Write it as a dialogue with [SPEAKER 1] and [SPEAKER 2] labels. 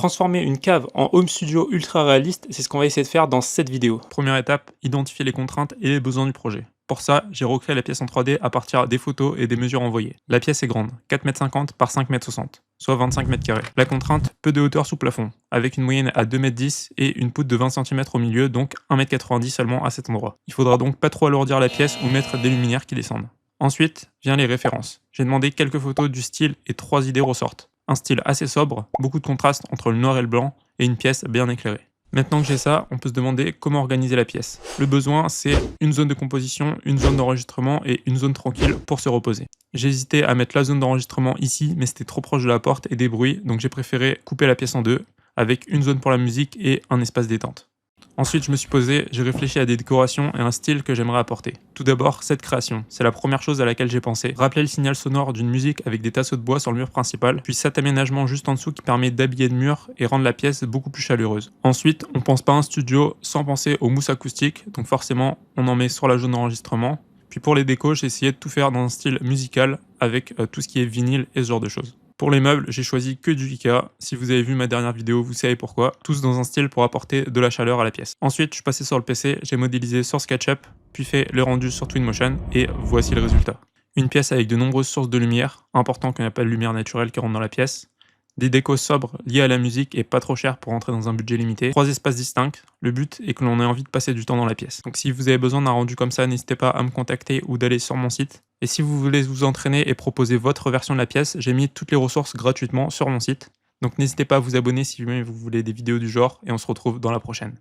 [SPEAKER 1] Transformer une cave en home studio ultra réaliste, c'est ce qu'on va essayer de faire dans cette vidéo.
[SPEAKER 2] Première étape, identifier les contraintes et les besoins du projet. Pour ça, j'ai recréé la pièce en 3D à partir des photos et des mesures envoyées. La pièce est grande, 4,50 m par 5,60 m, soit 25 m². La contrainte, peu de hauteur sous plafond, avec une moyenne à 2,10 m et une poutre de 20 cm au milieu, donc 1,90 m seulement à cet endroit. Il faudra donc pas trop alourdir la pièce ou mettre des luminaires qui descendent. Ensuite, vient les références. J'ai demandé quelques photos du style et 3 idées ressortent. Un style assez sobre, beaucoup de contraste entre le noir et le blanc, et une pièce bien éclairée. Maintenant que j'ai ça, on peut se demander comment organiser la pièce. Le besoin, c'est une zone de composition, une zone d'enregistrement et une zone tranquille pour se reposer. J'ai hésité à mettre la zone d'enregistrement ici, mais c'était trop proche de la porte et des bruits, donc j'ai préféré couper la pièce en deux, avec une zone pour la musique et un espace détente. Ensuite, je me suis posé, j'ai réfléchi à des décorations et un style que j'aimerais apporter. Tout d'abord, cette création. C'est la première chose à laquelle j'ai pensé. Rappeler le signal sonore d'une musique avec des tasseaux de bois sur le mur principal, puis cet aménagement juste en dessous qui permet d'habiller le mur et rendre la pièce beaucoup plus chaleureuse. Ensuite, on pense pas à un studio sans penser aux mousses acoustiques, donc forcément, on en met sur la zone d'enregistrement. Puis pour les décos, j'ai essayé de tout faire dans un style musical avec tout ce qui est vinyle et ce genre de choses. Pour les meubles, j'ai choisi que du Ikea. Si vous avez vu ma dernière vidéo, vous savez pourquoi. Tous dans un style pour apporter de la chaleur à la pièce. Ensuite, je suis passé sur le PC, j'ai modélisé sur SketchUp, puis fait le rendu sur Twinmotion, et voici le résultat. Une pièce avec de nombreuses sources de lumière, important qu'il n'y a pas de lumière naturelle qui rentre dans la pièce. Des décos sobres liés à la musique et pas trop chers pour rentrer dans un budget limité. 3 espaces distincts. Le but est que l'on ait envie de passer du temps dans la pièce. Donc si vous avez besoin d'un rendu comme ça, n'hésitez pas à me contacter ou d'aller sur mon site. Et si vous voulez vous entraîner et proposer votre version de la pièce, j'ai mis toutes les ressources gratuitement sur mon site. Donc n'hésitez pas à vous abonner si jamais vous voulez des vidéos du genre et on se retrouve dans la prochaine.